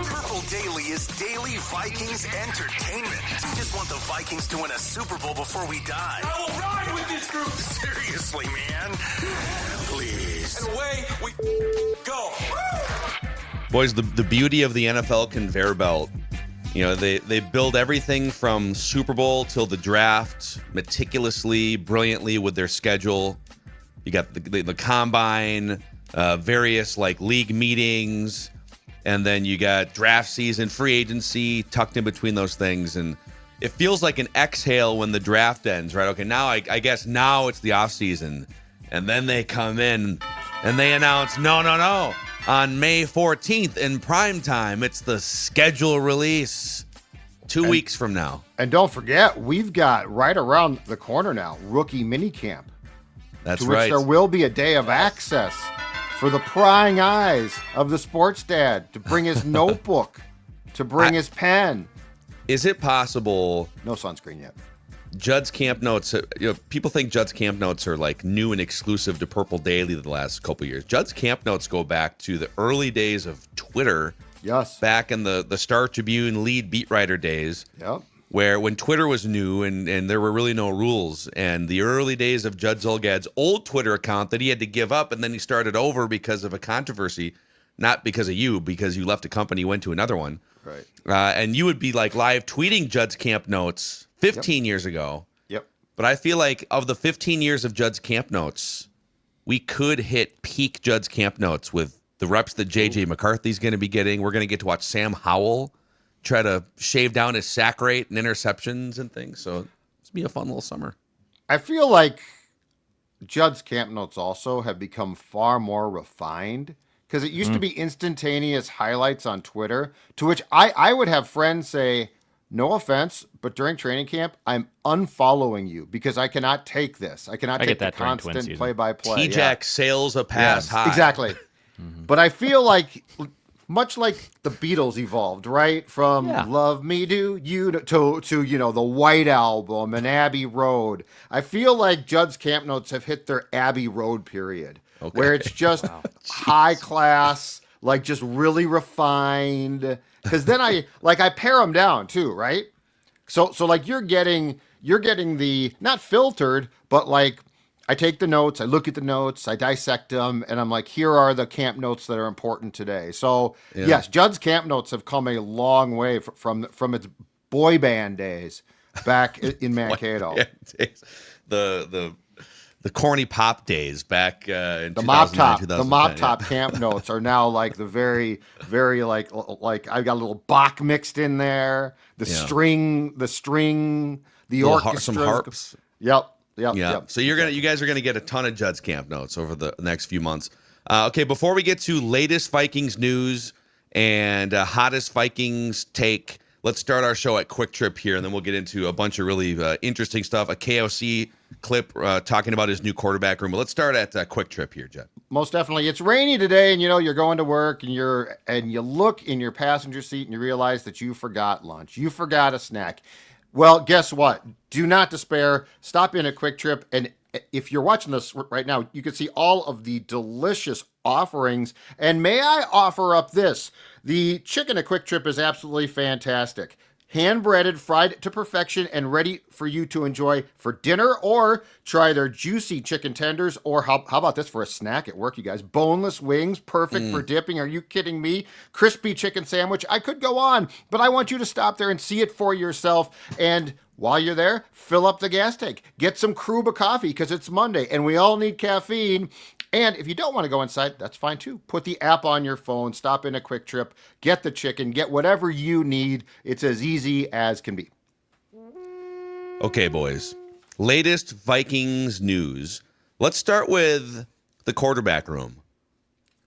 Purple Daily is daily Vikings entertainment. We just want the Vikings to win a Super Bowl before we die. I will ride with this group. Seriously, man. Please. And away we go. Boys, the beauty of the NFL conveyor belt, they build everything from Super Bowl till the draft meticulously, brilliantly with their schedule. You got the combine, various league meetings, and then you got draft season, free agency tucked in between those things. And it feels like an exhale when the draft ends, right? Okay, now I guess now it's the offseason. And then they come in and they announce, no. On May 14th in prime time, it's the schedule release 2 weeks from now. And don't forget, we've got right around the corner now, rookie minicamp. That's to which right. there will be a day of access for the prying eyes of the sports dad to bring his notebook, to bring his pen. Is it possible? No sunscreen yet. Judd's Camp Notes, people think Judd's Camp Notes are new and exclusive to Purple Daily the last couple years. Judd's Camp Notes go back to the early days of Twitter. Yes. Back in the Star Tribune lead beat writer days. Yep. Where when Twitter was new and there were really no rules, and the early days of Judd Zulgad's old Twitter account that he had to give up, and then he started over because of a controversy, not because of you, because you left a company, went to another one. Right. And you would be live tweeting Judd's Camp Notes 15 years ago. Yep. But I feel like of the 15 years of Judd's Camp Notes, we could hit peak Judd's Camp Notes with the reps that JJ McCarthy's going to be getting. We're going to get to watch Sam Howell try to shave down his sack rate and interceptions and things. So it's be a fun little summer. I feel like Judd's Camp Notes also have become far more refined because it used to be instantaneous highlights on Twitter, to which I would have friends say, no offense, but during training camp, I'm unfollowing you because I cannot take this. I cannot take the constant play-by-play. T-Jack sails a pass high. Exactly. But I feel like, much like the Beatles evolved, right? From Love Me Do You to the White Album and Abbey Road. I feel like Judd's Camp Notes have hit their Abbey Road period, where it's just high class, just really refined. Because then I pare them down too, right? So you're getting the not filtered, but I take the notes, I look at the notes, I dissect them, and I'm like, here are the camp notes that are important today. So yes, Judd's Camp Notes have come a long way from its boy band days back in Mankato. The corny pop days back in the mop 2009, top, the mop top camp notes are now the very, very I've got a little Bach mixed in there, the string, the orchestra, some harps. Yep. So you guys are gonna get a ton of Judd's Camp Notes over the next few months. Okay, before we get to latest Vikings news and hottest Vikings take, let's start our show at Kwik Trip here, and then we'll get into a bunch of really interesting stuff. A KOC clip talking about his new quarterback room. But let's start at Kwik Trip here, Judd. Most definitely. It's rainy today, and you're going to work, and you look in your passenger seat, and you realize that you forgot lunch. You forgot a snack. Well, guess what? Do not despair. Stop in at Kwik Trip, and if you're watching this right now, you can see all of the delicious offerings. And may I offer up this? The chicken at Kwik Trip is absolutely fantastic. Hand-breaded, fried to perfection, and ready for you to enjoy for dinner, or try their juicy chicken tenders, or how about this for a snack at work, you guys? Boneless wings, perfect for dipping. Are you kidding me? Crispy chicken sandwich. I could go on, but I want you to stop there and see it for yourself. And while you're there, fill up the gas tank. Get some Kruba coffee because it's Monday, and we all need caffeine. And if you don't want to go inside, that's fine too. Put the app on your phone, stop in a Kwik Trip, get the chicken, get whatever you need. It's as easy as can be. Okay, boys. Latest Vikings news. Let's start with the quarterback room.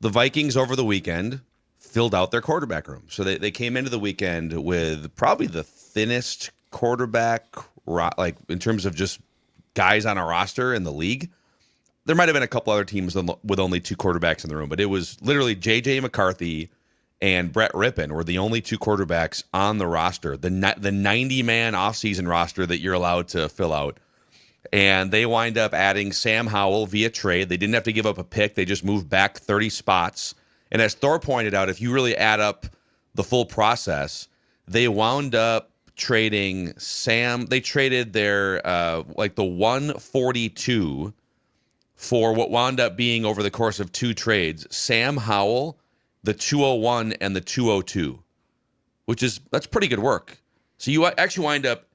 The Vikings over the weekend filled out their quarterback room. So they came into the weekend with probably the thinnest quarterback, in terms of just guys on a roster in the league. There might have been a couple other teams with only two quarterbacks in the room, but it was literally JJ McCarthy and Brett Rippon were the only two quarterbacks on the roster, the 90-man offseason roster that you're allowed to fill out. And they wind up adding Sam Howell via trade. They didn't have to give up a pick. They just moved back 30 spots And as Thor pointed out, if you really add up the full process, they wound up trading they traded their the 142 for what wound up being, over the course of 2 trades, Sam Howell, the 201 and the 202, that's pretty good work. So you actually wind up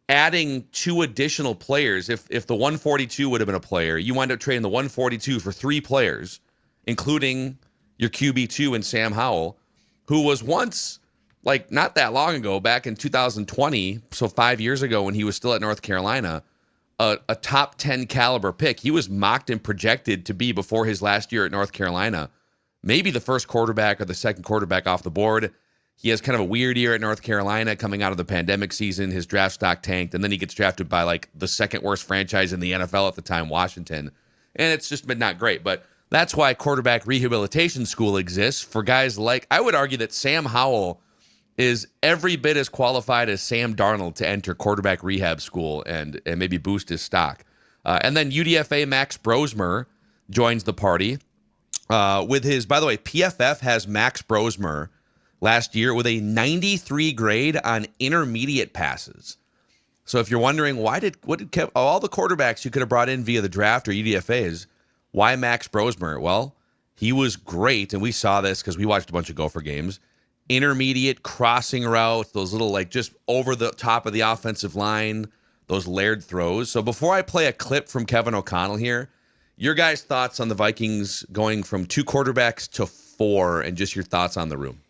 adding 2 additional players. If the 142 would have been a player, you wind up trading the 142 for 3 players, including your QB2 and Sam Howell, who was once, not that long ago, back in 2020, so 5 years ago when he was still at North Carolina, a top 10 caliber pick. He was mocked and projected to be, before his last year at North Carolina, maybe the first quarterback or the second quarterback off the board. He has kind of a weird year at North Carolina coming out of the pandemic season. His draft stock tanked, and then he gets drafted by the second worst franchise in the NFL at the time, Washington. And it's just been not great. But that's why quarterback rehabilitation school exists for guys I would argue that Sam Howell is every bit as qualified as Sam Darnold to enter quarterback rehab school and maybe boost his stock. And then UDFA Max Brosmer joins the party with his, by the way, PFF has Max Brosmer last year with a 93 grade on intermediate passes. So if you're wondering all the quarterbacks you could have brought in via the draft or UDFAs, why Max Brosmer? Well, he was great, and we saw this because we watched a bunch of Gopher games. Intermediate crossing routes, those little just over the top of the offensive line, those layered throws. So before I play a clip from Kevin O'Connell here, your guys' thoughts on the Vikings going from 2 quarterbacks to 4, and just your thoughts on the room.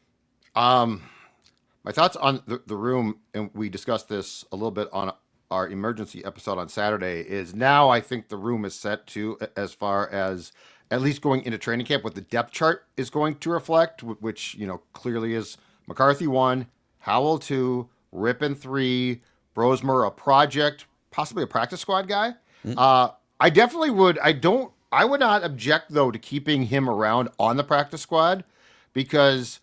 My thoughts on the room, and we discussed this a little bit on our emergency episode on Saturday, is now I think the room is set to, as far as at least going into training camp, what the depth chart is going to reflect, which, clearly is McCarthy 1, Howell 2, Rippon 3, Brosmer a project, possibly a practice squad guy. Mm-hmm. I definitely would. I would not object, though, to keeping him around on the practice squad, because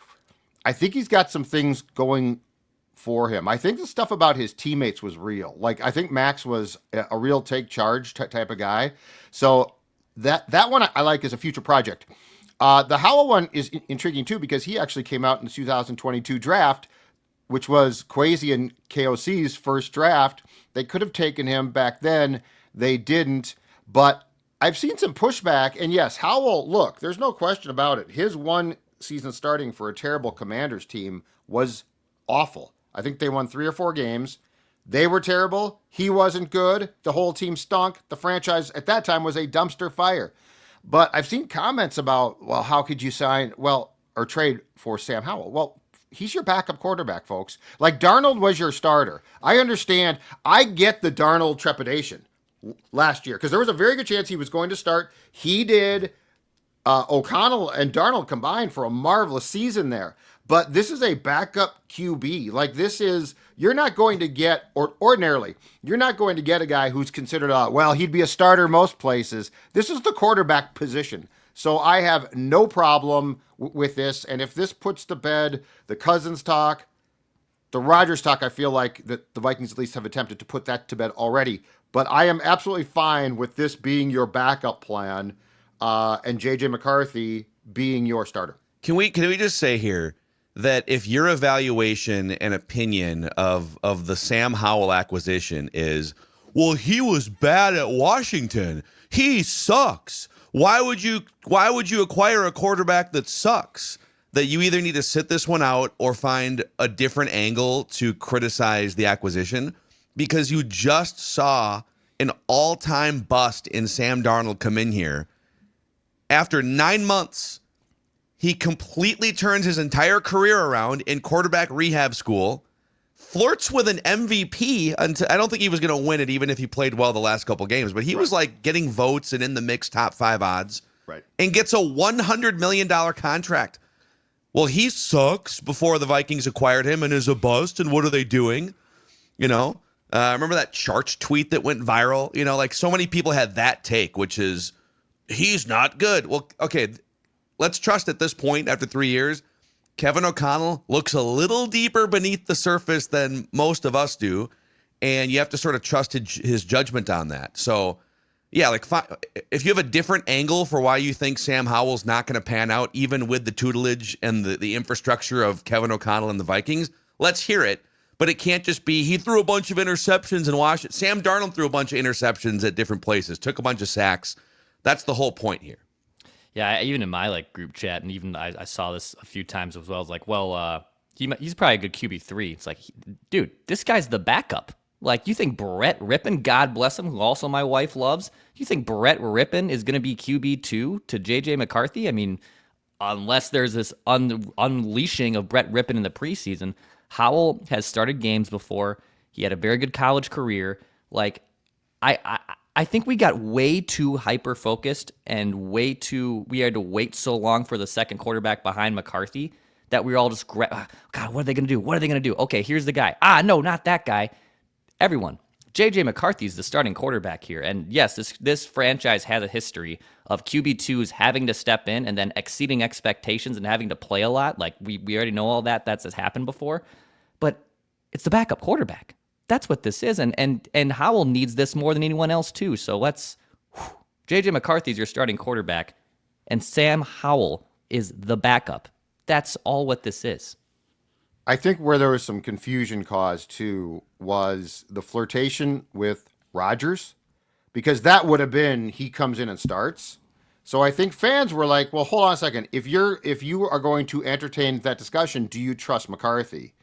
I think he's got some things going for him. I think the stuff about his teammates was real. I think Max was a real take charge type of guy. So that one I like as a future project. The Howell one is intriguing too, because he actually came out in the 2022 draft, which was Kwesi and KOC's first draft. They could have taken him back then. They didn't. But I've seen some pushback. And yes, Howell, look, there's no question about it. His one season starting for a terrible Commanders team was awful. I think they won 3 or 4 games. They were terrible. He wasn't good. The whole team stunk. The franchise at that time was a dumpster fire. But I've seen comments about, well, how could you or trade for Sam Howell? Well, he's your backup quarterback, folks. Darnold was your starter. I understand. I get the Darnold trepidation last year, because there was a very good chance he was going to start. He did. O'Connell and Darnold combined for a marvelous season there. But this is a backup QB. You're not going to get, or ordinarily, you're not going to get a guy who's considered, he'd be a starter most places. This is the quarterback position. So I have no problem with this. And if this puts to bed the Cousins talk, the Rodgers talk, I feel like that the Vikings at least have attempted to put that to bed already. But I am absolutely fine with this being your backup plan, and JJ McCarthy being your starter. Can we just say here that if your evaluation and opinion of the Sam Howell acquisition is, well, he was bad at Washington, he sucks, why would you acquire a quarterback that sucks? That you either need to sit this one out or find a different angle to criticize the acquisition, because you just saw an all-time bust in Sam Darnold come in here. After 9 months, he completely turns his entire career around in quarterback rehab school, flirts with an MVP until, I don't think he was going to win it even if he played well the last couple games, but he was getting votes and in the mix top 5 odds, right? And gets a $100 million contract. Well, he sucks before the Vikings acquired him and is a bust, and what are they doing? Remember that Charts tweet that went viral? So many people had that take, which is, he's not good. Well, okay, let's trust at this point, after 3 years, Kevin O'Connell looks a little deeper beneath the surface than most of us do, and you have to sort of trust his judgment on that. So, Yeah, like if you have a different angle for why you think Sam Howell's not going to pan out, even with the tutelage and the infrastructure of Kevin O'Connell and the Vikings, let's hear it. But it can't just be he threw a bunch of interceptions and Washington. Sam Darnold threw a bunch of interceptions at different places, took a bunch of sacks. That's the whole point here. Yeah, even in my group chat, and even I saw this a few times as well. I was like, well, he's probably a good QB3. It's like, dude, this guy's the backup. Like, you think Brett Rippon, God bless him, who also my wife loves, you think Brett Rippon is going to be QB2 to JJ McCarthy? I mean, unless there's this unleashing of Brett Rippon in the preseason. Howell has started games before. He had a very good college career. Like, I think we got way too hyper-focused and we had to wait so long for the second quarterback behind McCarthy that we were all just, God, what are they going to do? What are they going to do? Okay, here's the guy. No, not that guy. Everyone, JJ McCarthy is the starting quarterback here. And yes, this franchise has a history of QB2s having to step in and then exceeding expectations and having to play a lot. Like, we already know all that. That's happened before. But it's the backup quarterback. That's what this is. And Howell needs this more than anyone else, too. So JJ McCarthy is your starting quarterback, and Sam Howell is the backup. That's all what this is. I think where there was some confusion caused too was the flirtation with Rodgers, because that would have been he comes in and starts. So I think fans were like, well, hold on a second. If you are going to entertain that discussion, do you trust McCarthy?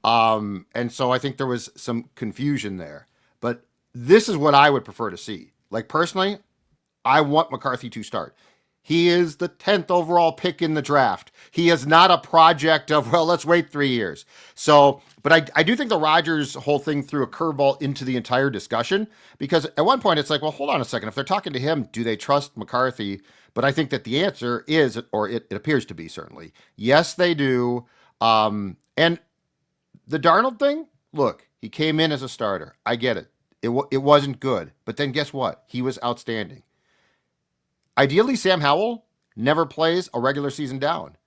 And so I think there was some confusion there. But this is what I would prefer to see. Like, personally, I want McCarthy to start. He is the 10th overall pick in the draft. He is not a project of, well, let's wait 3 years. So, but I do think the Rodgers whole thing threw a curveball into the entire discussion, because at one point it's like, well, hold on a second. If they're talking to him, do they trust McCarthy? But I think that the answer is, or it appears to be certainly, yes, they do. And the Darnold thing, look, he came in as a starter. I get it. It wasn't good. But then guess what? He was outstanding. Ideally, Sam Howell never plays a regular season down.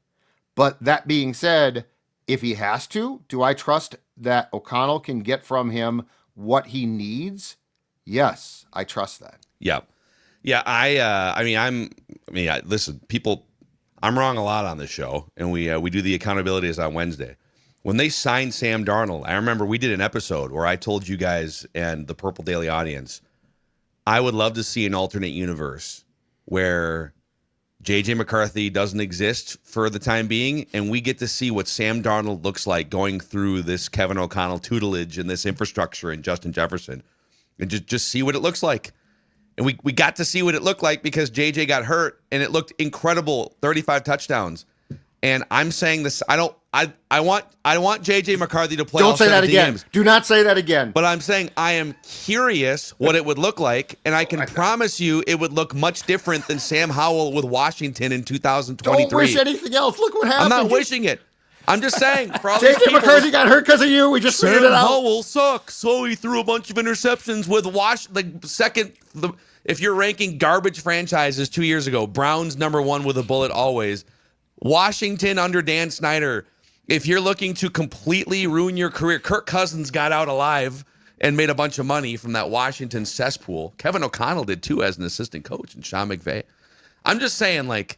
But that being said, if he has to, do I trust that O'Connell can get from him what he needs? Yes, I trust that. Yeah. Yeah, listen, people, I'm wrong a lot on this show, and we do the accountabilities on Wednesday. When they signed Sam Darnold, I remember we did an episode where I told you guys and the Purple Daily audience, I would love to see an alternate universe where JJ McCarthy doesn't exist for the time being, and we get to see what Sam Darnold looks like going through this Kevin O'Connell tutelage and this infrastructure and Justin Jefferson, and just see what it looks like. And we got to see what it looked like because JJ got hurt, and it looked incredible, 35 touchdowns. And I'm saying this, I want JJ McCarthy to play. Don't say that again. Games. Do not say that again. But I'm saying I am curious what it would look like, and I can promise you it would look much different than Sam Howell with Washington in 2023. Don't wish anything else. Look what happened. I'm not wishing it. I'm just saying. For all these JJ McCarthy got hurt because of you. We just figured it out. Sam Howell sucks. So he threw a bunch of interceptions with if you're ranking garbage franchises 2 years ago, Browns #1 with a bullet always. Washington under Dan Snyder. If you're looking to completely ruin your career, Kirk Cousins got out alive and made a bunch of money from that Washington cesspool. Kevin O'Connell did too as an assistant coach, and Sean McVay. I'm just saying, like,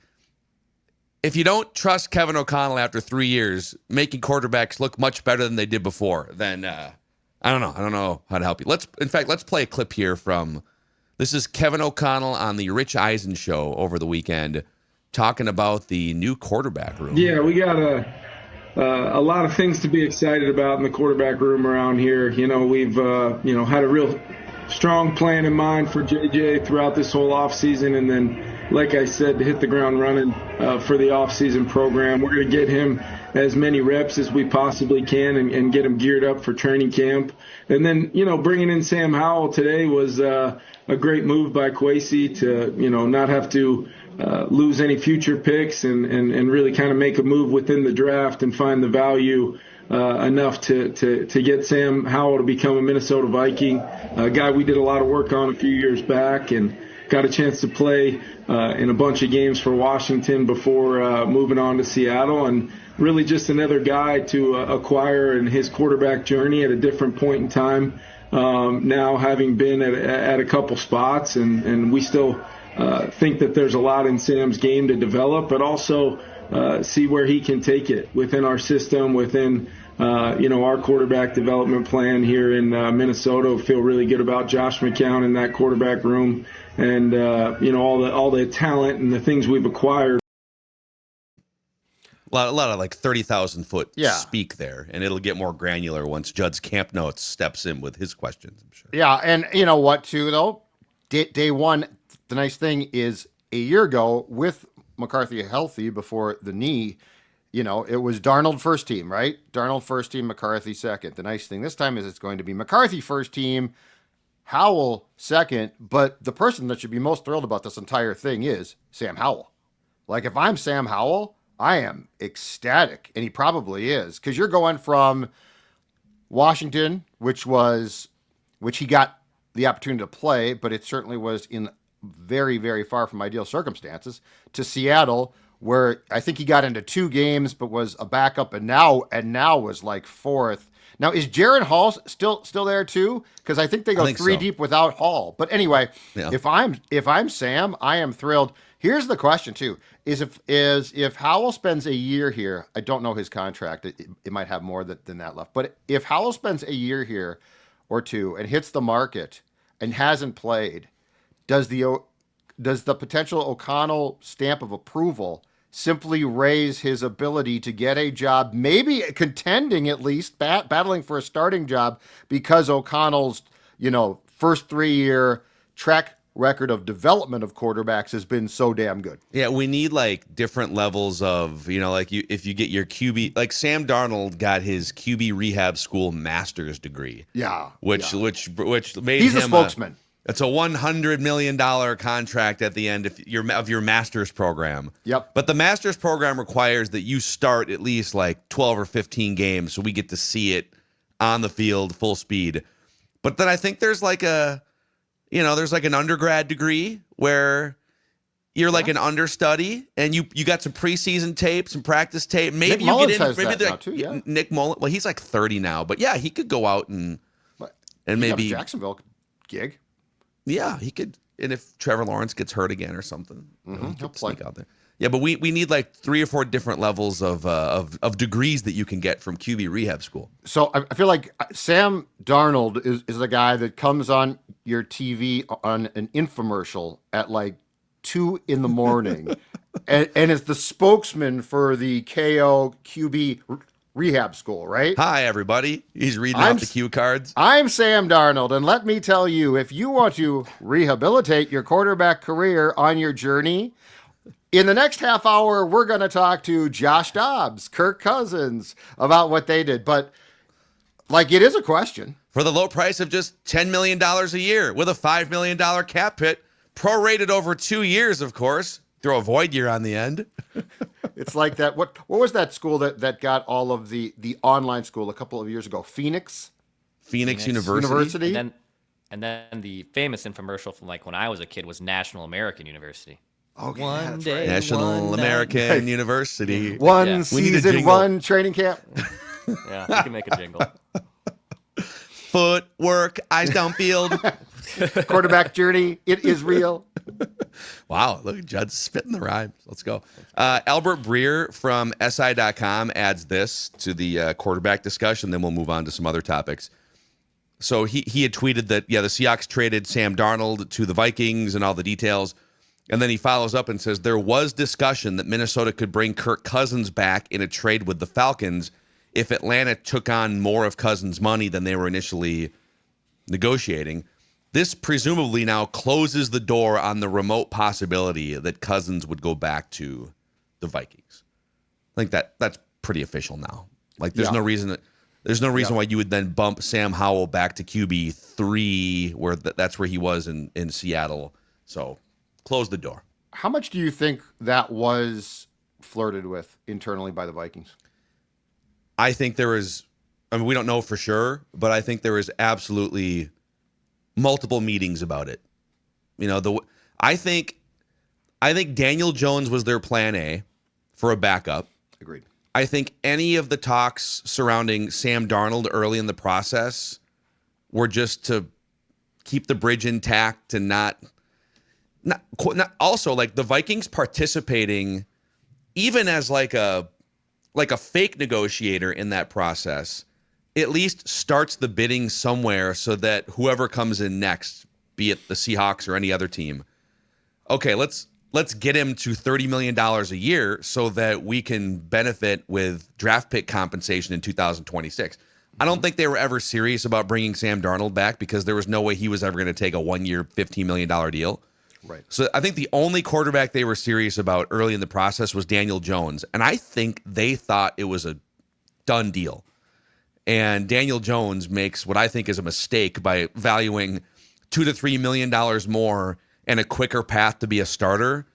if you don't trust Kevin O'Connell after 3 years, making quarterbacks look much better than they did before, then I don't know. I don't know how to help you. Let's play a clip here from, this is Kevin O'Connell on the Rich Eisen show over the weekend, talking about the new quarterback room. Yeah, we got a lot of things to be excited about in the quarterback room around here. You know, we've had a real strong plan in mind for JJ throughout this whole offseason, and then, like I said, to hit the ground running for the offseason program. We're going to get him as many reps as we possibly can and get him geared up for training camp. And then, bringing in Sam Howell today was a great move by Kwik to, not have to lose any future picks and really kind of make a move within the draft and find the value enough to get Sam Howell to become a Minnesota Viking, a guy we did a lot of work on a few years back and got a chance to play in a bunch of games for Washington before moving on to Seattle, and really just another guy to acquire in his quarterback journey at a different point in time now, having been at a couple spots, and we still think that there's a lot in Sam's game to develop, but also see where he can take it within our system, within our quarterback development plan here in Minnesota. We feel really good about Josh McCown in that quarterback room, and all the talent and the things we've acquired. A lot of like 30,000 foot Yeah. speak there, and it'll get more granular once Judd's Camp Notes steps in with his questions, I'm sure. Yeah, and you know what, too, though? Day one, the nice thing is a year ago with McCarthy healthy before the knee, it was Darnold first team, right? Darnold first team, McCarthy second. The nice thing this time is it's going to be McCarthy first team, Howell second, but the person that should be most thrilled about this entire thing is Sam Howell. Like, if I'm Sam Howell, I am ecstatic, and he probably is, because you're going from Washington, which he got the opportunity to play, but it certainly was in very, very far from ideal circumstances, to Seattle, where I think he got into 2 games, but was a backup, and now was like fourth. Now, is Jaron Hall still there too? Because I think they go 3 deep without Hall. But anyway, Yeah. if I'm Sam, I am thrilled. Here's the question too: is if Howell spends a year here? I don't know his contract; it might have more than that left. But if Howell spends a year here or 2 and hits the market and hasn't played, does the potential O'Connell stamp of approval simply raise his ability to get a job, maybe contending at least, battling for a starting job, because O'Connell's first 3-year track record of development of quarterbacks has been so damn good? Yeah, we need like different levels of, if you get your QB, like Sam Darnold got his QB rehab school master's degree. Yeah. Which made He's him a spokesman. It's a $100 million contract at the end of your master's program. Yep. But the master's program requires that you start at least like 12 or 15 games, so we get to see it on the field full speed. But then I think there's like there's like an undergrad degree where you're like an understudy, and you got some preseason tape, some practice tape. Maybe Nick you Mullins get in. has Maybe that now too, yeah. Nick Mullins. Well, he's like 30 now, but yeah, he could go out and maybe a Jacksonville gig. Yeah, he could. And if Trevor Lawrence gets hurt again or something, he he'll could play. sneak out there. Yeah, but we need like 3 or 4 different levels of degrees that you can get from QB rehab school. So I feel like Sam Darnold is the guy that comes on your TV on an infomercial at like 2 a.m. and is the spokesman for the KO QB rehab school, right? Hi, everybody. He's reading off the cue cards. I'm Sam Darnold, and let me tell you, if you want to rehabilitate your quarterback career on your journey, in the next half hour, we're going to talk to Josh Dobbs, Kirk Cousins, about what they did. But, like, it is a question. For the low price of just $10 million a year with a $5 million cap hit, prorated over 2 years, of course. Throw a void year on the end. It's like that. What was that school that got all of the online school a couple of years ago? Phoenix University. And then the famous infomercial from like when I was a kid was National American University. Okay, One day, National American University. One season, one training camp. Yeah, we can make a jingle. Footwork, eyes downfield. Quarterback journey, it is real. Wow, look at Judd spitting the rhymes. Let's go. Albert Breer from SI.com adds this to the quarterback discussion, then we'll move on to some other topics. So he had tweeted that, the Seahawks traded Sam Darnold to the Vikings and all the details. And then he follows up and says, there was discussion that Minnesota could bring Kirk Cousins back in a trade with the Falcons if Atlanta took on more of Cousins' money than they were initially negotiating. This presumably now closes the door on the remote possibility that Cousins would go back to the Vikings. I think that's pretty official now. Like there's no reason why you would then bump Sam Howell back to QB3 where that's where he was in Seattle. So close the door. How much do you think that was flirted with internally by the Vikings? I think there is, we don't know for sure, but I think there is absolutely multiple meetings about it. I think Daniel Jones was their plan A for a backup. Agreed. I think any of the talks surrounding Sam Darnold early in the process were just to keep the bridge intact and not also like the Vikings participating even as like a fake negotiator in that process, at least starts the bidding somewhere so that whoever comes in next, be it the Seahawks or any other team, okay, let's get him to $30 million a year so that we can benefit with draft pick compensation in 2026. I don't think they were ever serious about bringing Sam Darnold back because there was no way he was ever going to take a 1-year, $15 million deal. Right. So I think the only quarterback they were serious about early in the process was Daniel Jones. And I think they thought it was a done deal. And Daniel Jones makes what I think is a mistake by valuing $2 to $3 million more and a quicker path to be a starter.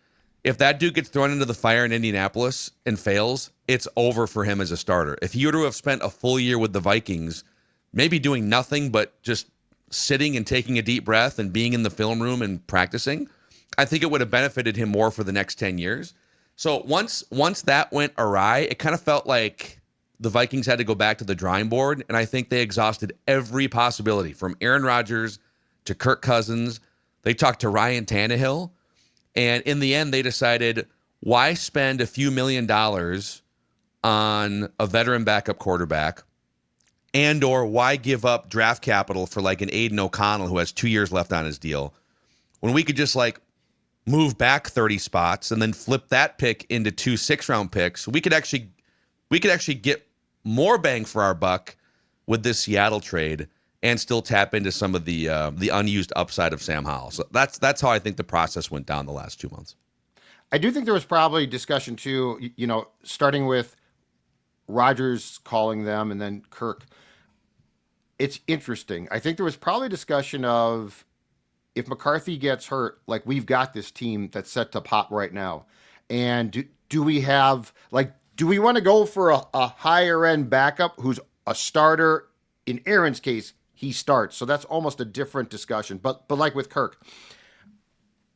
If that dude gets thrown into the fire in Indianapolis and fails, it's over for him as a starter. If he were to have spent a full year with the Vikings, maybe doing nothing but just sitting and taking a deep breath and being in the film room and practicing, I think it would have benefited him more for the next 10 years. So once that went awry, it kind of felt like the Vikings had to go back to the drawing board, and I think they exhausted every possibility from Aaron Rodgers to Kirk Cousins. They talked to Ryan Tannehill, and in the end, they decided, why spend a few $1 million on a veteran backup quarterback, and or why give up draft capital for like an Aiden O'Connell who has 2 years left on his deal, when we could just like move back 30 spots and then flip that pick into 2 6-round picks. We could actually get more bang for our buck with this Seattle trade and still tap into some of the unused upside of Sam Howell. So that's how I think the process went down the last 2 months. I do think there was probably discussion too, starting with Rodgers calling them and then Kirk. It's interesting. I think there was probably discussion of, if McCarthy gets hurt, like, we've got this team that's set to pop right now. And do we want to go for a higher end backup who's a starter? In Aaron's case, he starts. So that's almost a different discussion. But like with Kirk.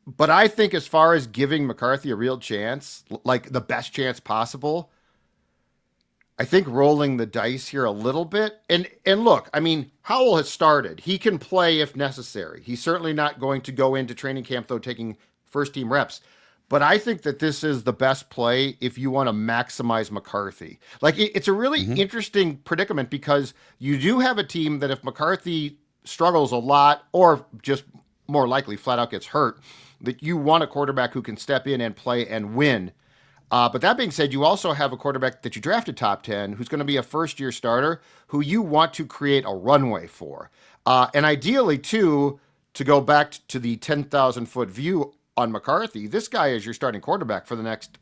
But I think as far as giving McCarthy a real chance, like the best chance possible, I think rolling the dice here a little bit. And look, I mean, Howell has started. He can play if necessary. He's certainly not going to go into training camp, though, taking first-team reps. But I think that this is the best play if you want to maximize McCarthy. Like, it's a really interesting predicament because you do have a team that if McCarthy struggles a lot or just more likely flat out gets hurt, that you want a quarterback who can step in and play and win. But that being said, you also have a quarterback that you drafted top 10 who's going to be a first-year starter who you want to create a runway for. And ideally, too, to go back to the 10,000-foot view on McCarthy, this guy is your starting quarterback for the next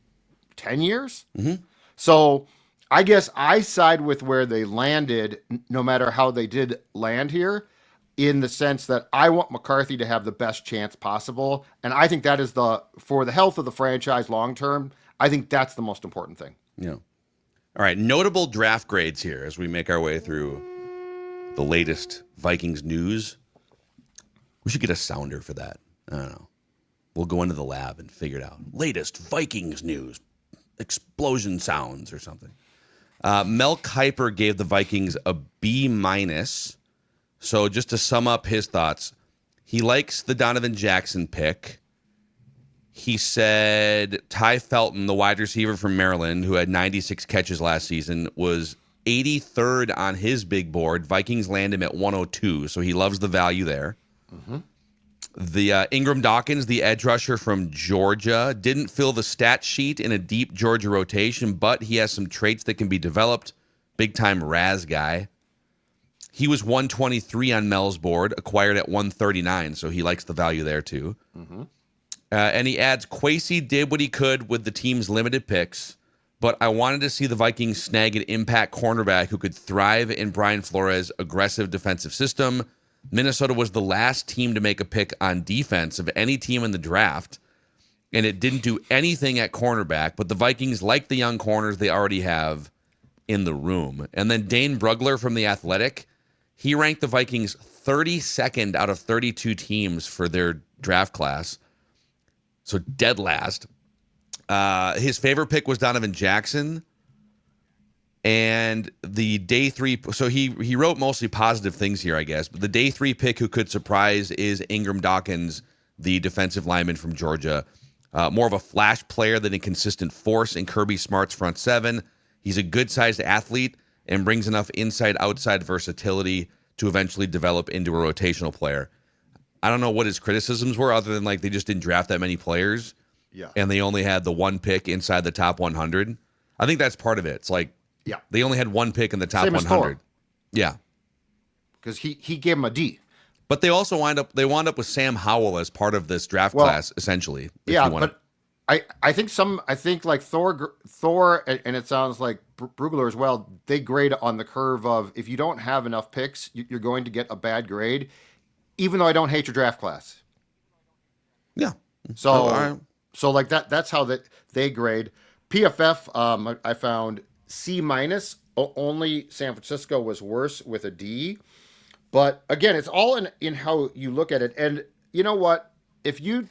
10 years. Mm-hmm. So I guess I side with where they landed, no matter how they did land here, in the sense that I want McCarthy to have the best chance possible. And I think that is for the health of the franchise long-term, I think that's the most important thing. Yeah. All right. Notable draft grades here as we make our way through the latest Vikings news. We should get a sounder for that. I don't know. We'll go into the lab and figure it out. Latest Vikings news. Explosion sounds or something. Mel Kiper gave the Vikings a B-. So just to sum up his thoughts, he likes the Donovan Jackson pick. He said Ty Felton, the wide receiver from Maryland, who had 96 catches last season, was 83rd on his big board. Vikings land him at 102, so he loves the value there. Mm-hmm. The Ingram Dawkins, the edge rusher from Georgia, didn't fill the stat sheet in a deep Georgia rotation, but he has some traits that can be developed. Big-time Raz guy. He was 123 on Mel's board, acquired at 139, so he likes the value there too. Mm-hmm. And he adds, Kwesi did what he could with the team's limited picks, but I wanted to see the Vikings snag an impact cornerback who could thrive in Brian Flores' aggressive defensive system. Minnesota was the last team to make a pick on defense of any team in the draft, and it didn't do anything at cornerback, but the Vikings like the young corners they already have in the room. And then Dane Brugler from The Athletic, he ranked the Vikings 32nd out of 32 teams for their draft class. So dead last. His favorite pick was Donovan Jackson. And the day 3, so he wrote mostly positive things here, I guess. But the day 3 pick who could surprise is Ingram Dawkins, the defensive lineman from Georgia. More of a flash player than a consistent force in Kirby Smart's front seven. He's a good-sized athlete and brings enough inside-outside versatility to eventually develop into a rotational player. I don't know what his criticisms were other than, like, they just didn't draft that many players. Yeah. And they only had the one pick inside the top 100. I think that's part of it. It's like, yeah, they only had one pick in the top Same 100. Yeah. Because he gave him a D. But they also wound up with Sam Howell as part of this draft class, essentially. Yeah, but I think like Thor, and it sounds like Brugler as well, they grade on the curve of if you don't have enough picks, you're going to get a bad grade, even though I don't hate your draft class. Yeah. So like that's how they grade. PFF, I found C-. Only San Francisco was worse with a D. But again, it's all in how you look at it. And you know what? If you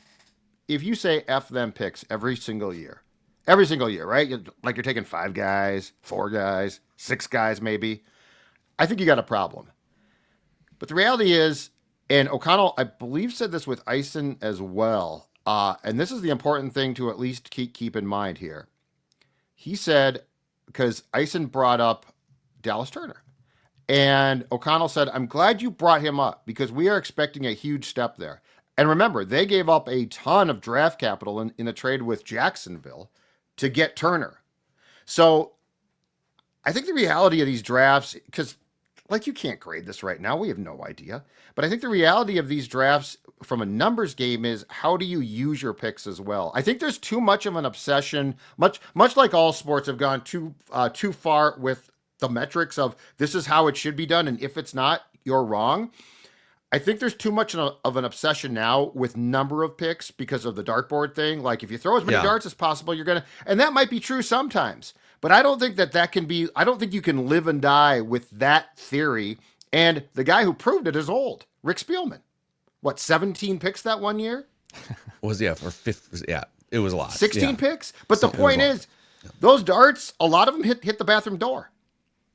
say F them picks every single year, right? Like you're taking 5 guys, 4 guys, 6 guys maybe, I think you got a problem. But the reality is, and O'Connell, I believe, said this with Eisen as well, and this is the important thing to at least keep in mind here. He said, because Eisen brought up Dallas Turner, and O'Connell said, I'm glad you brought him up because we are expecting a huge step there. And remember, they gave up a ton of draft capital in a trade with Jacksonville to get Turner. So I think the reality of these drafts, because like you can't grade this right now, we have no idea. But I think the reality of these drafts from a numbers game is how do you use your picks as well? I think there's too much of an obsession, much like all sports have gone too far with the metrics of this is how it should be done, and if it's not, you're wrong. I think there's too much of an obsession now with number of picks because of the dartboard thing. Like if you throw as many darts as possible, you're going to, and that might be true sometimes, but I don't think that can be, I don't think you can live and die with that theory. And the guy who proved it is old, Rick Spielman. What, 17 picks that one year? It was it was a lot. 16 picks? But the point is, those darts, a lot of them hit the bathroom door.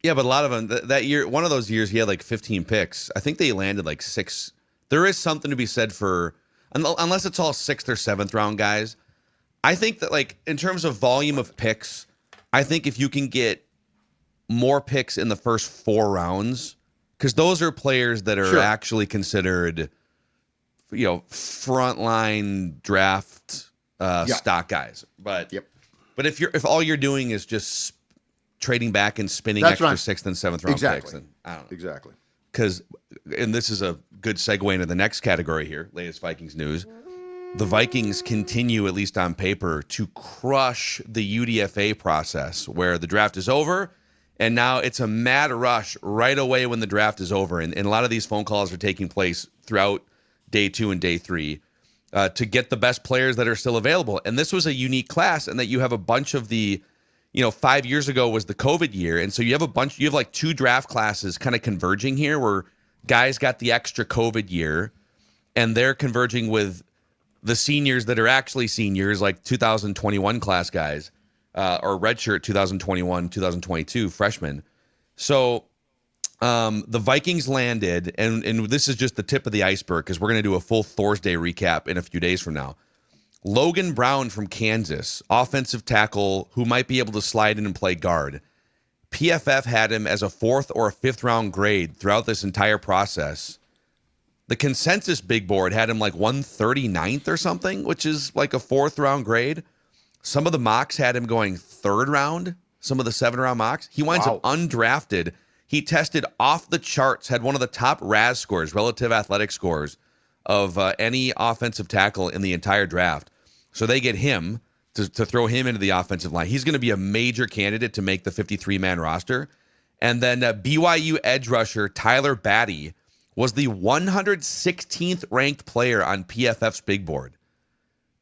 Yeah, but a lot of them, that year, one of those years, he had like 15 picks. I think they landed like 6. There is something to be said for, unless it's all 6th or 7th round guys. I think that, like, in terms of volume of picks, I think if you can get more picks in the first 4 rounds, because those are players that are actually considered, frontline draft stock guys. But if all you're doing is just trading back and spinning extra 6th and 7th round picks, then I don't know. Exactly. Because, and this is a good segue into the next category here, latest Vikings news. The Vikings continue, at least on paper, to crush the UDFA process where the draft is over, and now it's a mad rush right away when the draft is over. And a lot of these phone calls are taking place throughout day 2 and day 3 to get the best players that are still available. And this was a unique class in that you have a bunch of the, 5 years ago was the COVID year. And so you have like 2 draft classes kind of converging here where guys got the extra COVID year and they're converging with the seniors that are actually seniors, like 2021 class guys, or redshirt 2021, 2022 freshmen. So the Vikings landed, and this is just the tip of the iceberg because we're going to do a full Thursday recap in a few days from now. Logan Brown from Kansas, offensive tackle who might be able to slide in and play guard. PFF had him as a 4th or a 5th round grade throughout this entire process. The consensus big board had him like 139th or something, which is like a 4th round grade. Some of the mocks had him going 3rd round, some of the 7 round mocks. He winds up undrafted. He tested off the charts, had one of the top RAS scores, relative athletic scores, of any offensive tackle in the entire draft. So they get him to throw him into the offensive line. He's going to be a major candidate to make the 53-man roster. And then BYU edge rusher Tyler Batty was the 116th ranked player on PFF's big board.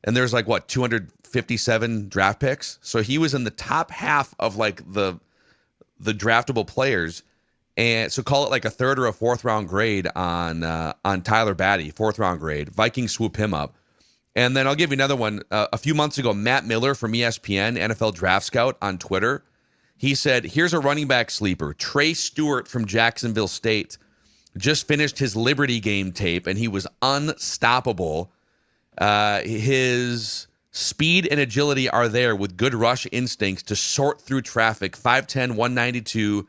And there's like, 257 draft picks? So he was in the top half of like the draftable players. And so call it like a 3rd or a 4th round grade on Tyler Batty, 4th round grade. Vikings swoop him up. And then I'll give you another one. A few months ago, Matt Miller from ESPN, NFL Draft Scout on Twitter, He said, here's a running back sleeper. Trey Stewart from Jacksonville State just finished his Liberty game tape, and he was unstoppable. His speed and agility are there with good rush instincts to sort through traffic. 5'10", 192.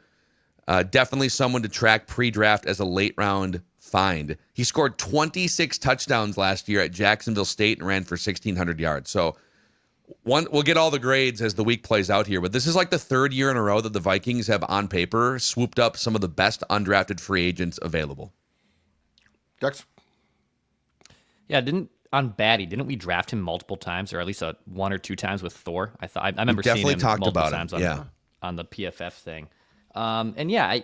Definitely someone to track pre-draft as a late-round find. He scored 26 touchdowns last year at Jacksonville State and ran for 1,600 yards. So we'll get all the grades as the week plays out here, but this is like the third year in a row that the Vikings have, on paper, swooped up some of the best undrafted free agents available. Dex? Yeah, didn't we draft him multiple times, or at least one or two times with Thor? I remember seeing him multiple times on the PFF thing. And yeah,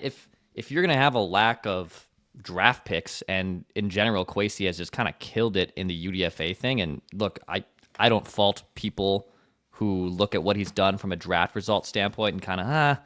if you're gonna have a lack of draft picks, and in general, Kwesi has just kind of killed it in the UDFA thing. And look, I don't fault people who look at what he's done from a draft result standpoint and kind of,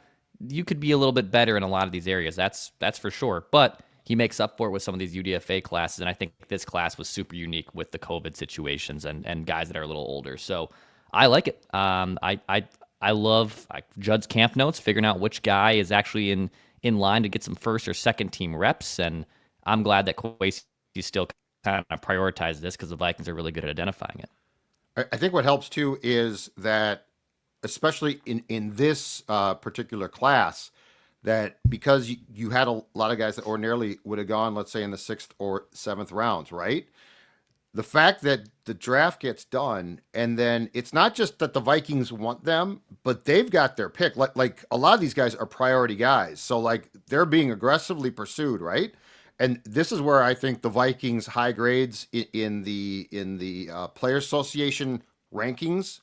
you could be a little bit better in a lot of these areas. That's for sure. But he makes up for it with some of these UDFA classes, and I think this class was super unique with the COVID situations and guys that are a little older. So I like it. I love Judd's camp notes, figuring out which guy is actually in line to get some first or second team reps, and I'm glad that Kwesi still kind of prioritized this because the Vikings are really good at identifying it. I think what helps too is that, especially in this particular class, that because you had a lot of guys that ordinarily would have gone, let's say, in the 6th or 7th rounds, right? The fact that the draft gets done, and then it's not just that the Vikings want them, but they've got their pick. Like a lot of these guys are priority guys, so like they're being aggressively pursued, right? And this is where I think the Vikings' high grades in the Players Association rankings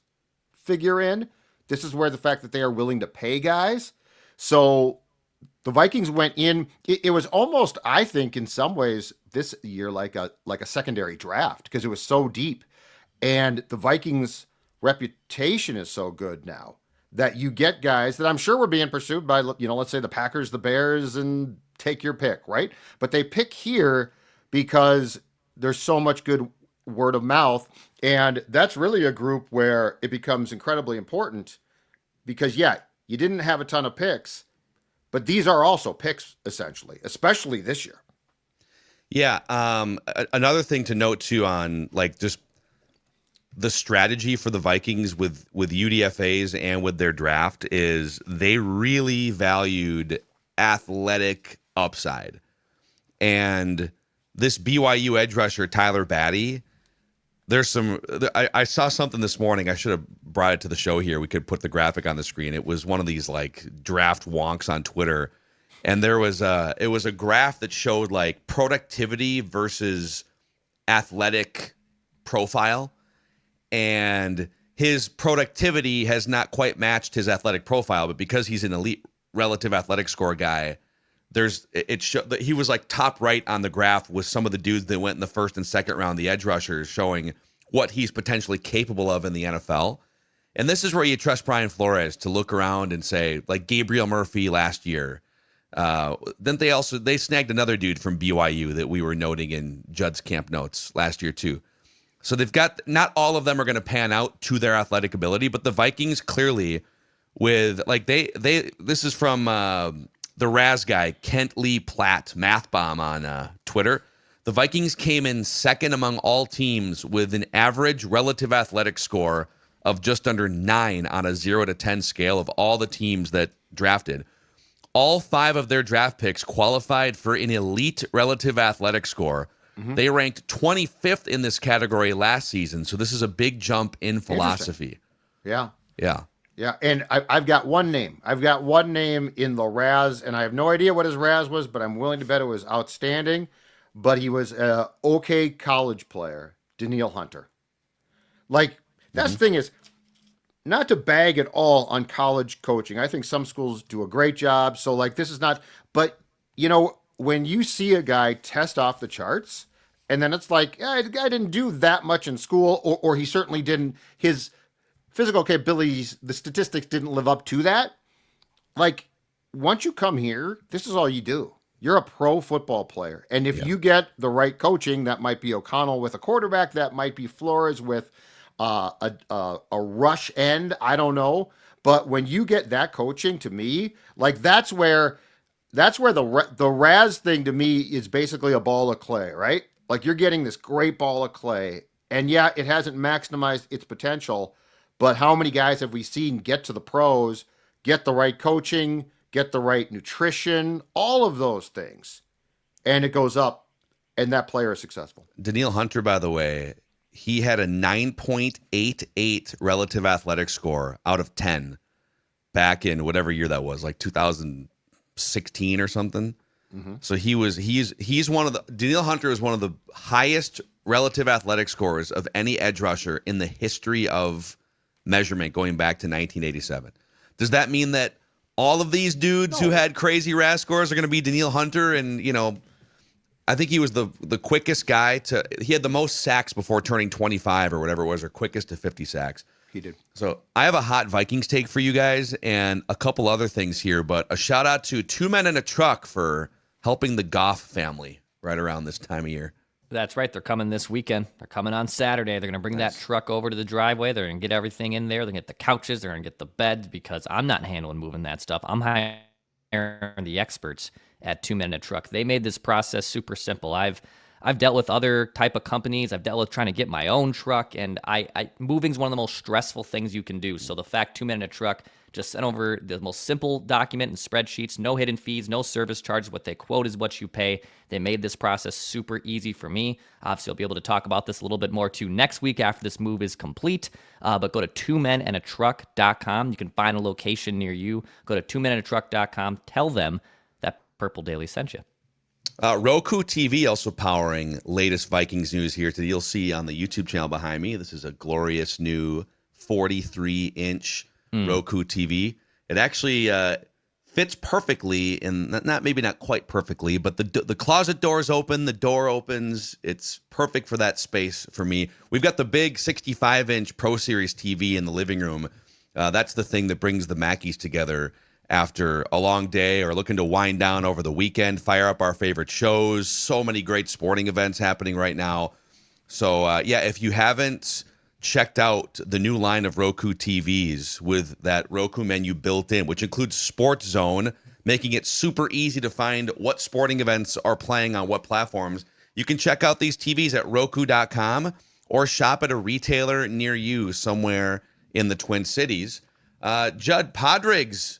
figure in. This is where the fact that they are willing to pay guys. So the Vikings went in. It was almost, I think, in some ways this year like a secondary draft because it was so deep, and the Vikings' reputation is so good now that you get guys that I'm sure were being pursued by, let's say the Packers, the Bears, and take your pick, right? But they pick here because there's so much good word of mouth, and that's really a group where it becomes incredibly important because, yeah, you didn't have a ton of picks, but these are also picks, essentially, especially this year. Yeah. Another thing to note, too, on like just the strategy for the Vikings with UDFAs and with their draft is they really valued athletic upside. And this BYU edge rusher, Tyler Batty, I saw something this morning. I should have brought it to the show here. We could put the graphic on the screen. It was one of these like draft wonks on Twitter. And it was a graph that showed like productivity versus athletic profile. And his productivity has not quite matched his athletic profile, but because he's an elite relative athletic score guy, he was like top right on the graph with some of the dudes that went in the 1st and 2nd round, the edge rushers, showing what he's potentially capable of in the NFL. And this is where you trust Brian Flores to look around and say, like Gabriel Murphy last year. Then they snagged another dude from BYU that we were noting in Judd's camp notes last year too. So they've got, not all of them are going to pan out to their athletic ability, but the Vikings clearly with like this is from the Raz guy, Kent Lee Platt, Math Bomb on Twitter. The Vikings came in 2nd among all teams with an average relative athletic score of just under 9 on a 0 to 10 scale of all the teams that drafted. All 5 of their draft picks qualified for an elite relative athletic score. Mm-hmm. They ranked 25th in this category last season, so this is a big jump in philosophy. Yeah. Yeah. Yeah, and I've got one name. I've got one name in the Raz, and I have no idea what his Raz was, but I'm willing to bet it was outstanding. But he was an okay college player, Daniil Hunter. Like, that's the thing is, not to bag at all on college coaching. I think some schools do a great job. So, like, this is not, but, when you see a guy test off the charts, and then it's like, the guy didn't do that much in school, or he certainly didn't, his physical capabilities, the statistics didn't live up to that. Like, once you come here, this is all you do. You're a pro football player. And if you get the right coaching, that might be O'Connell with a quarterback, that might be Flores with a rush end. I don't know. But when you get that coaching, to me, like that's where the Raz thing to me is basically a ball of clay, right? Like you're getting this great ball of clay, and yeah, it hasn't maximized its potential. But how many guys have we seen get to the pros, get the right coaching, get the right nutrition, all of those things, and it goes up, and that player is successful. Daniil Hunter, by the way, he had a 9.88 relative athletic score out of 10 back in whatever year that was, like 2016 or something. Mm-hmm. So he's one of the Daniil Hunter is one of the highest relative athletic scores of any edge rusher in the history of measurement going back to 1987. Does that mean that all of these dudes who had crazy RAS scores are going to be Daniil Hunter? And, I think he was the quickest guy he had the most sacks before turning 25 or whatever it was, or quickest to 50 sacks. He did. So I have a hot Vikings take for you guys and a couple other things here, but a shout out to Two Men in a Truck for helping the Goff family right around this time of year. That's right. They're coming this weekend. They're coming on Saturday. They're going to bring that truck over to the driveway. They're going to get everything in there. They're going to get the couches. They're going to get the beds because I'm not handling moving that stuff. I'm hiring the experts at Two Men in a Truck. They made this process super simple. I've dealt with other type of companies. I've dealt with trying to get my own truck, and moving's one of the most stressful things you can do. So the fact Two Men in a Truck just sent over the most simple document and spreadsheets, no hidden fees, no service charges. What they quote is what you pay. They made this process super easy for me. Obviously, I'll be able to talk about this a little bit more too next week after this move is complete. But go to twomenandatruck.com. You can find a location near you. Go to twomenandatruck.com. Tell them that Purple Daily sent you. Roku TV also powering latest Vikings news here today. You'll see on the YouTube channel behind me. This is a glorious new 43-inch Roku TV. It actually fits perfectly in maybe not quite perfectly, but the closet doors open, the door opens. It's perfect for that space for me. We've got the big 65-inch Pro Series TV in the living room. That's the thing that brings the Mackeys together after a long day or looking to wind down over the weekend, fire up our favorite shows. So many great sporting events happening right now. So, if you haven't checked out the new line of Roku TVs with that Roku menu built in, which includes Sports Zone, making it super easy to find what sporting events are playing on what platforms, you can check out these TVs at Roku.com or shop at a retailer near you somewhere in the Twin Cities. Judd, Padrigs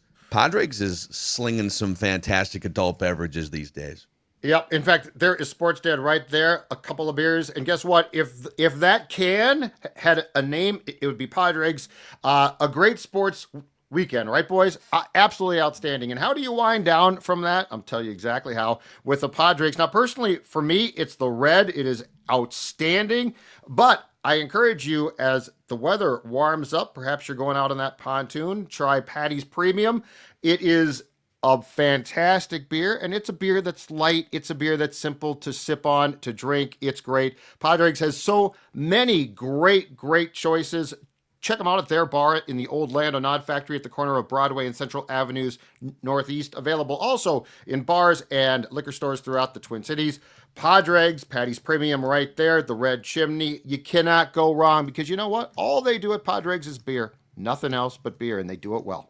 is slinging some fantastic adult beverages these days. Yep. In fact, there is Sports Dad right there, a couple of beers. And guess what? If that can had a name, it would be Padrigs. A great sports weekend, right, boys? Absolutely outstanding. And how do you wind down from that? I'll tell you exactly how with the Padrigs. Now, personally, for me, it's the red. It is outstanding. But I encourage you, as the weather warms up, perhaps you're going out on that pontoon, try Patty's Premium. It is a fantastic beer, and it's a beer that's light. It's a beer that's simple to sip on, to drink. It's great. Padrigs has so many great choices. Check them out at their bar in the old Land of Nod Factory at the corner of Broadway and Central Avenues Northeast. Available also in bars and liquor stores throughout the Twin Cities. Padrigs, Patty's Premium right there, the Red Chimney. You cannot go wrong because you know what? All they do at Padrigs is beer. Nothing else but beer, and they do it well.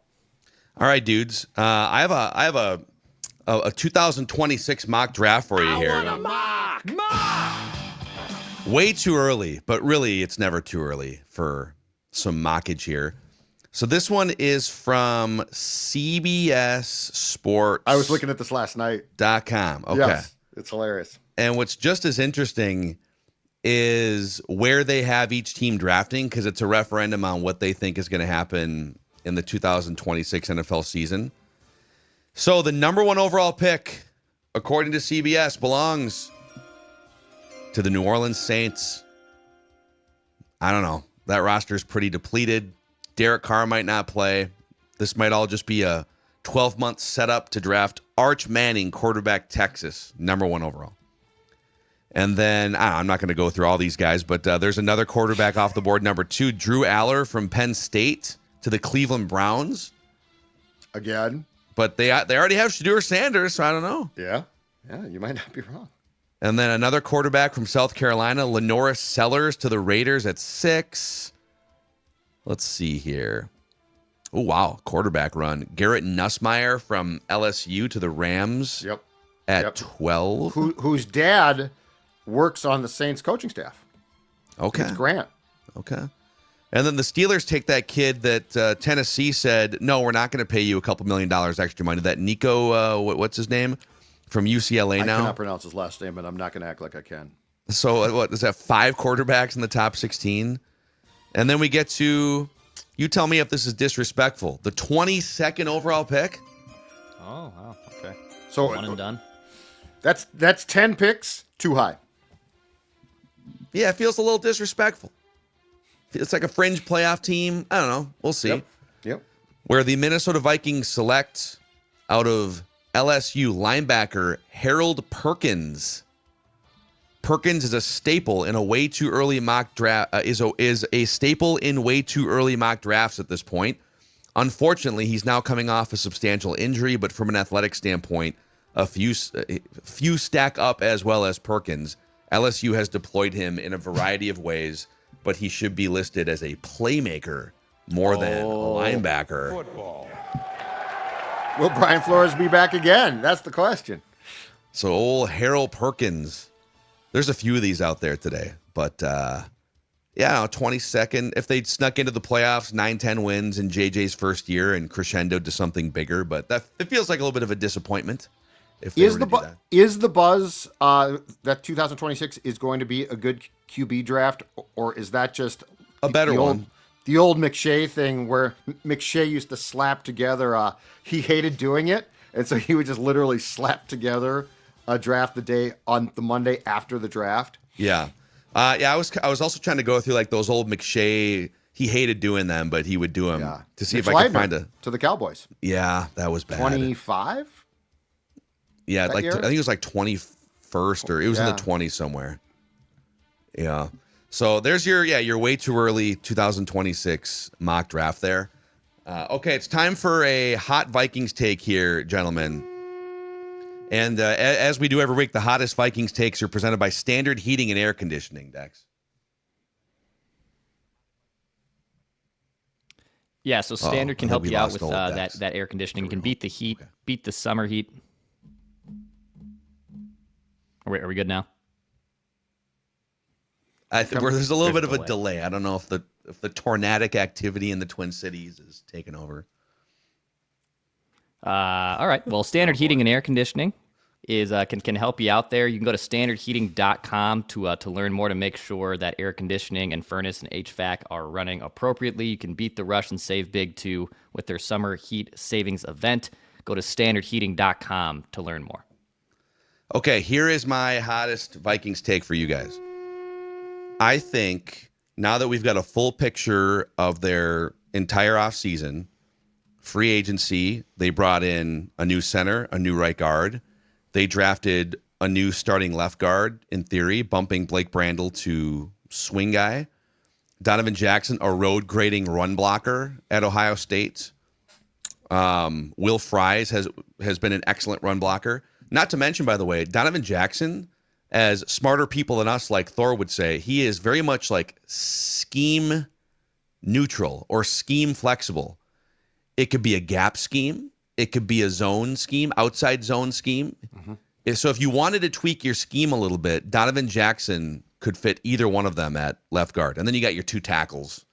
All right, dudes. I have a 2026 mock draft for you here. I want a mock! Way too early, but really it's never too early for some mockage here. So this one is from CBS Sports. I was looking at this last night. .com. Okay. Yes, it's hilarious. And what's just as interesting is where they have each team drafting, because it's a referendum on what they think is going to happen in the 2026 NFL season. So the number one overall pick, according to CBS, belongs to the New Orleans Saints. I don't know. That roster is pretty depleted. Derek Carr might not play. This might all just be a 12-month setup to draft Arch Manning, quarterback, Texas, number one overall. And then, I'm not going to go through all these guys, but there's another quarterback off the board, number 2, Drew Aller from Penn State to the Cleveland Browns. Again. But they already have Shedeur Sanders, so I don't know. Yeah, you might not be wrong. And then another quarterback from South Carolina, Lenoris Sellers to the Raiders at 6. Let's see here. Oh, wow. Quarterback run. Garrett Nussmeier from LSU to the Rams at 12. Whose dad works on the Saints coaching staff. Okay. It's Grant. Okay. And then the Steelers take that kid that Tennessee said, no, we're not going to pay you a couple $1 million extra money. That Nico, what's his name? From UCLA now? I cannot pronounce his last name, but I'm not going to act like I can. So what is that, 5 quarterbacks in the top 16? And then we get to, you tell me if this is disrespectful, the 22nd overall pick? Oh, wow. Okay. So one and done. That's 10 picks too high. Yeah, it feels a little disrespectful. It's like a fringe playoff team. I don't know. We'll see. Yep. Where the Minnesota Vikings select out of LSU linebacker Harold Perkins. Perkins is a staple in a way too early mock draft. Is a staple in way too early mock drafts at this point. Unfortunately, he's now coming off a substantial injury, but from an athletic standpoint, a few stack up as well as Perkins. LSU has deployed him in a variety of ways, but he should be listed as a playmaker more than a linebacker. Football. Will Brian Flores be back again? That's the question. So old Harold Perkins. There's a few of these out there today, but 22nd. If they'd snuck into the playoffs, 9-10 wins in JJ's first year and crescendoed to something bigger, but it feels like a little bit of a disappointment. If they were to do that. Is the buzz that 2026 is going to be a good QB draft, or is that just a better one? The old McShay thing where McShay used to slap together. He hated doing it, and so he would just literally slap together a draft on the Monday after the draft. Yeah. I was also trying to go through like those old McShay. He hated doing them, but he would do them to see if I could find to the Cowboys. Yeah, that was bad. 25. Yeah, I think it was like 21st or it was in the 20s somewhere. Yeah. So there's your way too early 2026 mock draft there. Okay, it's time for a hot Vikings take here, gentlemen. And as we do every week, the hottest Vikings takes are presented by Standard Heating and Air Conditioning, Dex. Yeah, so Standard can help you out with that air conditioning. You can beat the heat, beat the summer heat. Are we good now? There's a little bit of a delay. I don't know if the tornadic activity in the Twin Cities is taking over. All right. Well, Standard Heating and Air Conditioning is can help you out there. You can go to standardheating.com to learn more to make sure that air conditioning and furnace and HVAC are running appropriately. You can beat the rush and save big too with their summer heat savings event. Go to standardheating.com to learn more. Okay, here is my hottest Vikings take for you guys. I think now that we've got a full picture of their entire offseason, free agency, they brought in a new center, a new right guard. They drafted a new starting left guard, in theory, bumping Blake Brandel to swing guy. Donovan Jackson, a road grading run blocker at Ohio State. Will Fries has been an excellent run blocker. Not to mention, by the way, Donovan Jackson, as smarter people than us, like Thor would say, he is very much like scheme neutral or scheme flexible. It could be a gap scheme. It could be a zone scheme, outside zone scheme. Mm-hmm. So if you wanted to tweak your scheme a little bit, Donovan Jackson could fit either one of them at left guard. And then you got your two tackles,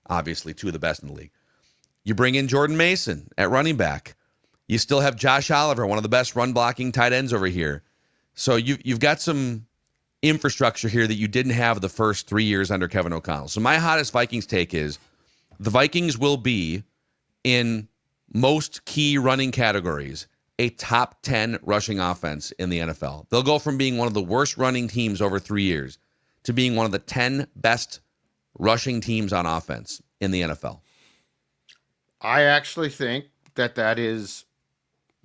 obviously, two of the best in the league. You bring in Jordan Mason at running back. You still have Josh Oliver, one of the best run-blocking tight ends over here. So you've got some infrastructure here that you didn't have the first 3 years under Kevin O'Connell. So my hottest Vikings take is the Vikings will be, in most key running categories, a top 10 rushing offense in the NFL. They'll go from being one of the worst running teams over 3 years to being one of the 10 best rushing teams on offense in the NFL. I actually think that is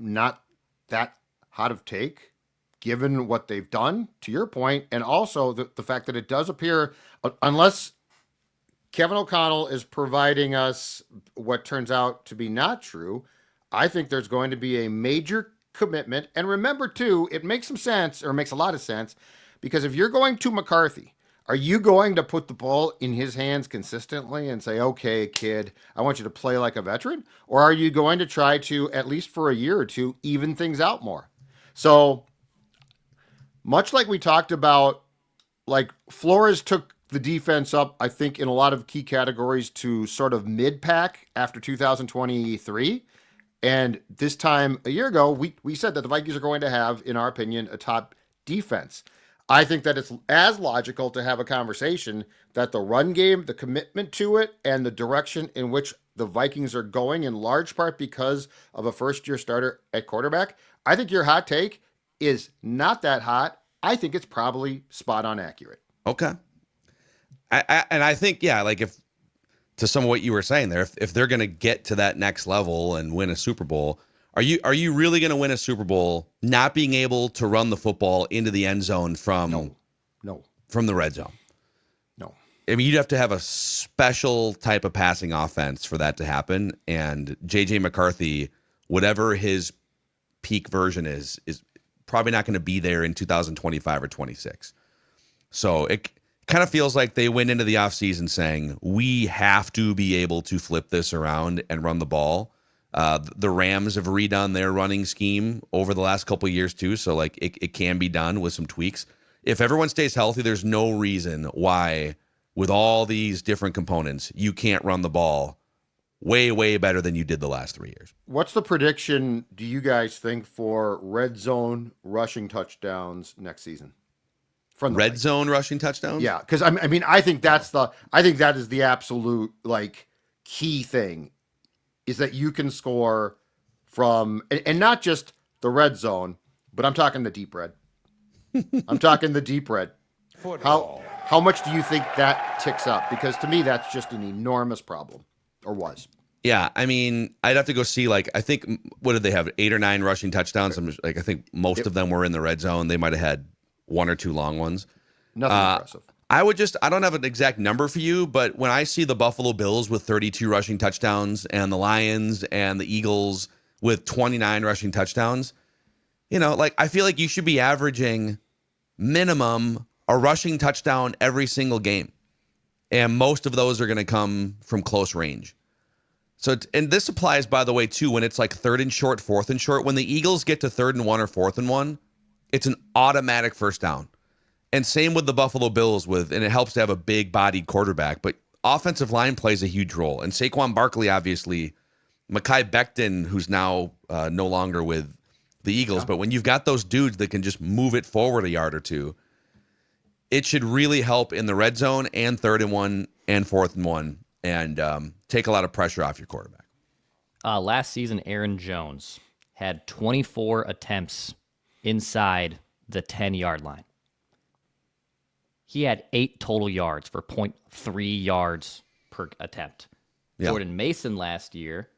not that hot of take, given what they've done, to your point, and also the fact that it does appear, unless Kevin O'Connell is providing us what turns out to be not true, I think there's going to be a major commitment. And remember, too, it makes some sense, or makes a lot of sense, because if you're going to McCarthy, Are you going to put the ball in his hands consistently and say, okay, kid, I want you to play like a veteran? Or are you going to try to, at least for a year or two, even things out more? So, much like we talked about, like Flores took the defense up, I think, in a lot of key categories to sort of mid-pack after 2023. And this time a year ago, we said that the Vikings are going to have, in our opinion, a top defense. I think that it's as logical to have a conversation that the run game, the commitment to it, and the direction in which the Vikings are going, in large part because of a first-year starter at quarterback. I think your hot take is not that hot. I think it's probably spot on accurate. Okay. I think, yeah, like if to some of what you were saying there, if they're going to get to that next level and win a Super Bowl, are you really going to win a Super Bowl not being able to run the football into the end zone from from the red zone? No. I mean, you'd have to have a special type of passing offense for that to happen. And JJ McCarthy, whatever his peak version is probably not going to be there in 2025 or 26. So it kind of feels like they went into the offseason saying, we have to be able to flip this around and run the ball. The Rams have redone their running scheme over the last couple of years too. So like it can be done with some tweaks. If everyone stays healthy, there's no reason why with all these different components, you can't run the ball way, way better than you did the last 3 years. What's the prediction, do you guys think, for red zone rushing touchdowns next season? From the Red Vikings? zone rushing touchdowns? Yeah, because I mean, I think that is the absolute like key thing, is that you can score from, and not just the red zone, but I'm talking the deep red. I'm talking the deep red. How much do you think that ticks up? Because to me, that's just an enormous problem, or was. Yeah, I mean, I'd have to go see, like, I think, what did they have, 8 or 9 rushing touchdowns? I think most of them were in the red zone. They might have had 1 or 2 long ones. Nothing impressive. I don't have an exact number for you, but when I see the Buffalo Bills with 32 rushing touchdowns and the Lions and the Eagles with 29 rushing touchdowns, you know, like, I feel like you should be averaging minimum a rushing touchdown every single game. And most of those are going to come from close range. So, and this applies, by the way, too, when it's like 3rd and short, 4th and short. When the Eagles get to 3rd and 1 or 4th and 1, it's an automatic first down. And same with the Buffalo Bills and it helps to have a big bodied quarterback, but offensive line plays a huge role. And Saquon Barkley, obviously, Mekhi Becton, who's now no longer with the Eagles, but when you've got those dudes that can just move it forward a yard or two, it should really help in the red zone and 3rd and 1 and 4th and 1 and take a lot of pressure off your quarterback. Last season, Aaron Jones had 24 attempts inside the 10-yard line. He had 8 total yards for 0.3 yards per attempt. Yeah. Jordan Mason last year,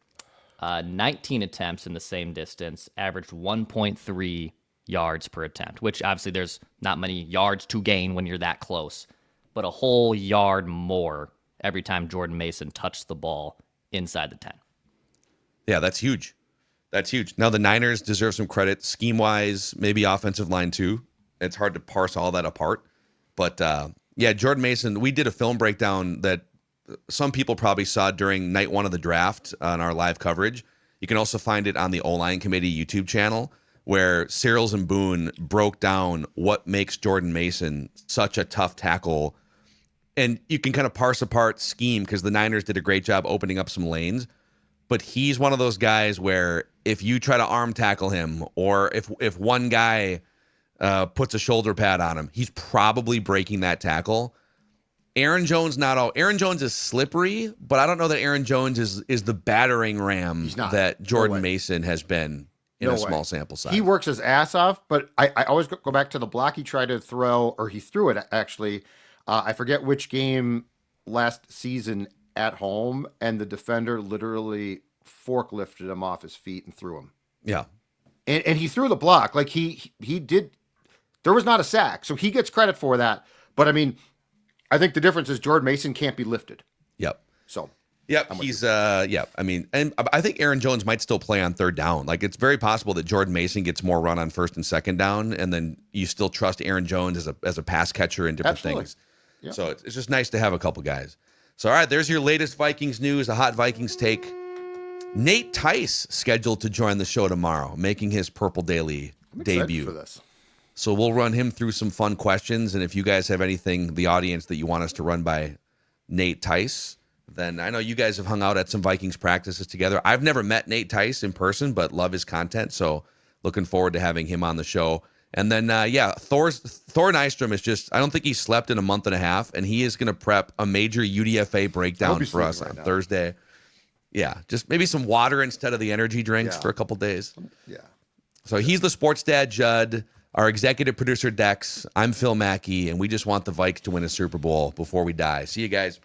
19 attempts in the same distance, averaged 1.3 yards per attempt, which obviously there's not many yards to gain when you're that close, but a whole yard more every time Jordan Mason touched the ball inside the 10. Yeah, that's huge. That's huge. Now, the Niners deserve some credit scheme-wise, maybe offensive line too. It's hard to parse all that apart. But, yeah, Jordan Mason, we did a film breakdown that some people probably saw during night 1 of the draft on our live coverage. You can also find it on the O-Line Committee YouTube channel, where Searles and Boone broke down what makes Jordan Mason such a tough tackle. And you can kind of parse apart scheme because the Niners did a great job opening up some lanes. But he's one of those guys where if you try to arm tackle him, or if one guy puts a shoulder pad on him, he's probably breaking that tackle. Aaron Jones is slippery, but I don't know that Aaron Jones is the battering ram that Jordan Mason has been in a small sample size. He works his ass off, but I always go back to the block he tried to throw, or he threw it actually. I forget which game last season at home, and the defender literally forklifted him off his feet and threw him. Yeah. And he threw the block. Like he did. There was not a sack, so he gets credit for that. But I mean, I think the difference is Jordan Mason can't be lifted. Yep. So. Yep. He's yeah. I mean, and I think Aaron Jones might still play on 3rd down. Like, it's very possible that Jordan Mason gets more run on 1st and 2nd down, and then you still trust Aaron Jones as a pass catcher and different things. Yeah. So it's just nice to have a couple guys. So, all right, there's your latest Vikings news, a hot Vikings take. Nate Tice scheduled to join the show tomorrow, making his Purple Daily I'm excited debut. for this. So we'll run him through some fun questions. And if you guys have anything, the audience, that you want us to run by Nate Tice, then I know you guys have hung out at some Vikings practices together. I've never met Nate Tice in person, but love his content. So looking forward to having him on the show. And then, Thor Nystrom is just, I don't think he slept in a month and a half, and he is going to prep a major UDFA breakdown for us on Thursday. Yeah, just maybe some water instead of the energy drinks for a couple days. Yeah. So he's the sports dad, Judd. Our executive producer, Dex. I'm Phil Mackey, and we just want the Vikes to win a Super Bowl before we die. See you guys.